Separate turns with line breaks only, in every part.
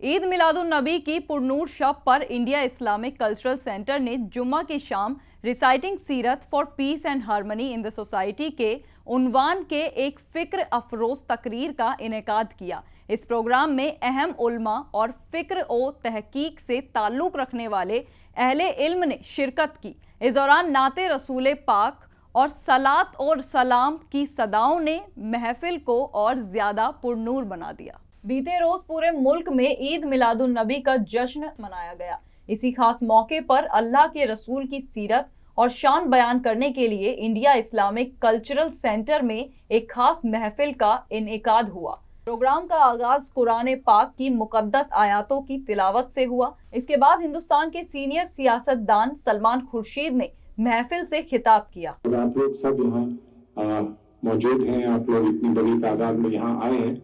ईद मिलादुन्नबी की पुरनूर शब पर India Islamic cultural centre ने जुम्मा की शाम रिसाइटिंग सीरत for piece and harmony in the society के उन्वान के एक फिक्र अफरोज तकरीर का इनेकाद किया। इस प्रोग्राम में अहम उल्मा और फिक्र ओ तहकीक से ताल्लुक रखने वाले अहले इल्म ने शिरकत की। इस दौरान नाते रसूल पाक और सलात और सलाम की सदाओं ने महफिल को और ज्यादा पुरनूर बना दिया। बीते रोज पूरे मुल्क में ईद मिलादुन्नबी का जश्न मनाया गया। इसी खास मौके पर अल्लाह के रसूल की सीरत और शान बयान करने के लिए इंडिया इस्लामिक कल्चरल सेंटर में एक खास महफिल का इनेकाद हुआ। प्रोग्राम का आगाज कुरान पाक की मुकद्दस आयातों की तिलावत से हुआ। इसके बाद हिंदुस्तान के सीनियर सियासतदान सलमान खुर्शीद ने महफिल से खिताब किया।
आप लोग सब यहाँ मौजूद हैं, आप लोग इतनी बड़ी तादाद में यहाँ आए हैं,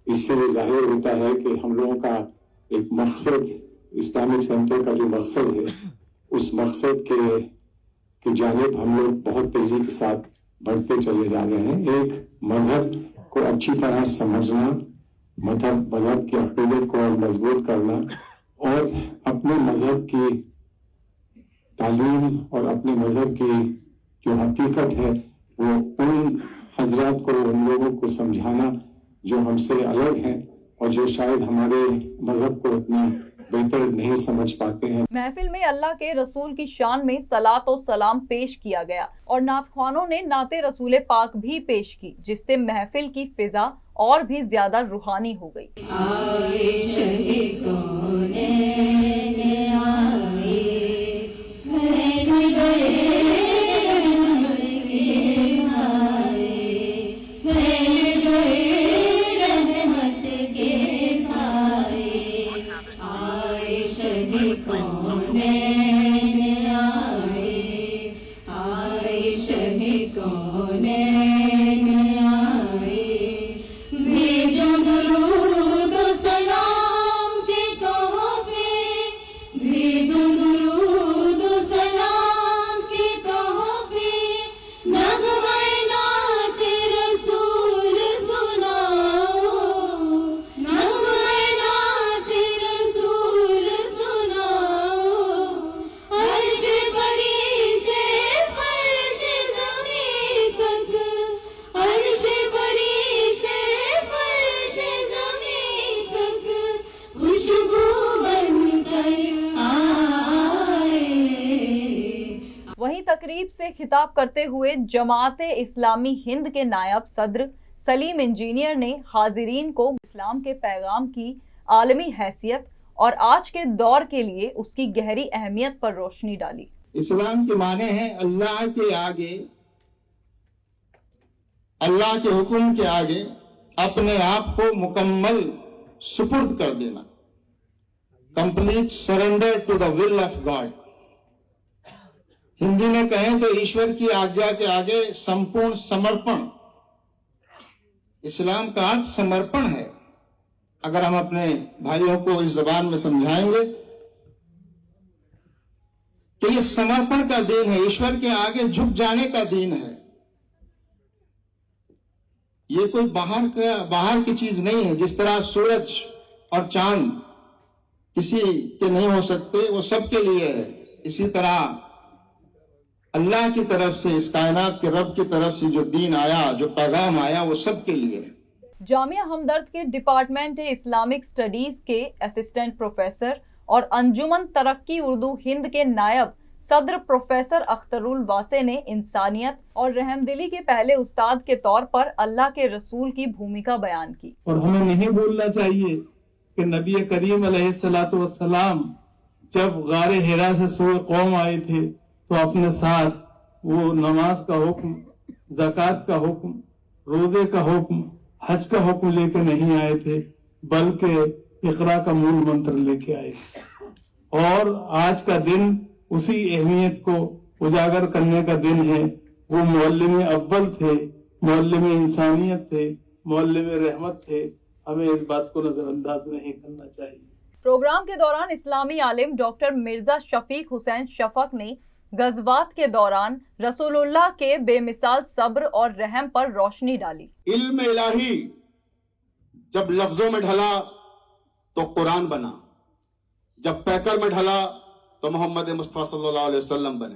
इससे जाहिर होता है कि हम लोगों का एक मकसद, इस्लामिक सेंटर का जो मकसद है, उस मकसद के जानिब हम लोग बहुत तेजी के साथ बढ़ते चले जा रहे हैं। एक मजहब को अच्छी तरह समझना, मजहब की अक़ीदत को और मजबूत करना और अपने मजहब की तालीम और अपने मजहब की जो हकीकत है वो उन हजरात को, उन लोगों को समझाना जो हमसे अलग हैं और जो शायद हमारे मजहब को इतना बेहतर नहीं समझ पाते हैं।
महफिल में अल्लाह के रसूल की शान में सलात और सलाम पेश किया गया और नात ख्वानों ने नाते रसूल पाक भी पेश की, जिससे महफिल की फिजा और भी ज्यादा रूहानी हो गई। वहीं तकरीब से खिताब करते हुए जमाते इस्लामी हिंद के नायब सदर सलीम इंजीनियर ने हाजिरीन को इस्लाम के पैगाम की आलमी हैसियत और आज के दौर के लिए उसकी गहरी अहमियत पर रोशनी डाली।
इस्लाम के माने हैं अल्लाह के आगे, अल्लाह के हुक्म के आगे अपने आप को मुकम्मल सुपुर्द कर देना, complete surrender to the will of God. Hindi में कहें तो ईश्वर की आज्ञा के आगे संपूर्ण समर्पण। इस्लाम का अर्थ समर्पण है। अगर हम अपने भाइयों को इस जबान में समझाएंगे कि ये समर्पण का दिन है, ईश्वर के आगे झुक जाने का दिन है। ये कोई बाहर की चीज नहीं है। जिस तरह सूरज और चांद किसी के नहीं हो सकते, वो सबके लिए है, इसी तरह अल्लाह की तरफ से, इस कायनात के रब की तरफ से जो दीन आया, जो पैगाम आया, वो सबके लिए है।
जामिया हमदर्द के डिपार्टमेंट इस्लामिक स्टडीज के असिस्टेंट प्रोफेसर और अंजुमन तरक्की उर्दू हिंद के नायब सदर प्रोफेसर अख्तरुल वासे ने इंसानियत और रहमदिली के पहले उस्ताद के तौर पर अल्लाह के रसूल की भूमिका बयान की।
और हमें नहीं भूलना चाहिए कि नबी करीम अलैहिस्सलातु वस्सलाम जब गारे हिरा से सूए कौम आए थे तो अपने साथ वो नमाज का हुक्म, ज़कात का हुक्म, रोजे का हुक्म, हज का हुक्म लेके नहीं आए थे, बल्कि इकरा का मूल मंत्र लेके आए थे। और आज का दिन उसी अहमियत को उजागर करने का दिन है। वो मुअल्लिम अव्वल थे, मुअल्लिम इंसानियत थे, मुअल्लिम रहमत थे। हमें इस बात को नजरअंदाज नहीं करना चाहिए।
प्रोग्राम के दौरान इस्लामी आलिम डॉक्टर मिर्जा शफीक हुसैन शफक ने गज़वात के दौरान रसूलुल्लाह के बेमिसाल सब्र और रहम पर रोशनी डाली।
इल्म इलाही जब लफ्जों में ढला تو قرآن بنا، جب پیکر میں ڈھلا تو محمد مصطفیٰ صلی اللہ علیہ وسلم بنے.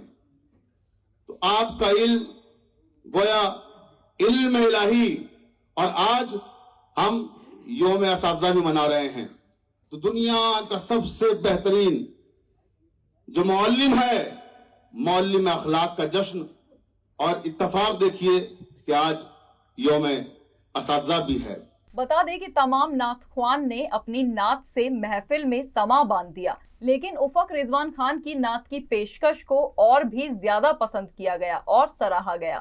تو آپ کا علم گویا علم الہی، اور آج ہم یوم اساتذہ بھی منا رہے ہیں. تو دنیا کا سب سے بہترین جو معلم ہے، معلم اخلاق کا جشن، اور اتفاق دیکھیے کہ آج یوم اساتذہ بھی ہے.
بتا دیں کہ تمام نعت خوان نے اپنی نعت سے محفل میں سما باندھ دیا، لیکن افق رضوان خان کی نعت کی پیشکش کو اور بھی زیادہ پسند کیا گیا اور سراہا گیا.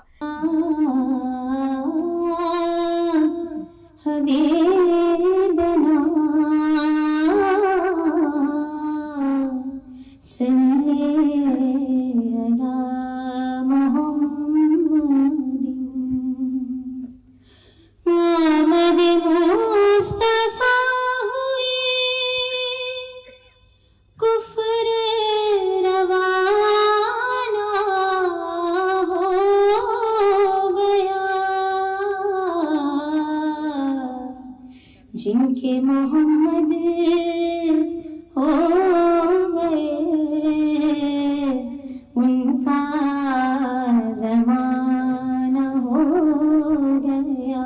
جن کے محمد ہو گئے ان کا زمانہ ہو گیا.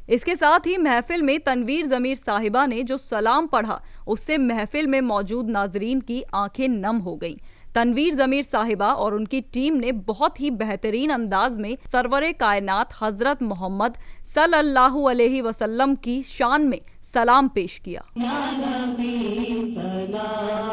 اس کے ساتھ ہی محفل میں تنویر ضمیر صاحبہ نے جو سلام پڑھا، اس سے محفل میں موجود ناظرین کی آنکھیں نم ہو گئیں. تنویر ضمیر صاحبہ اور ان کی ٹیم نے بہت ہی بہترین انداز میں سرور کائنات حضرت محمد صلی اللہ علیہ وسلم کی شان میں سلام پیش کیا.
یا نبی سلام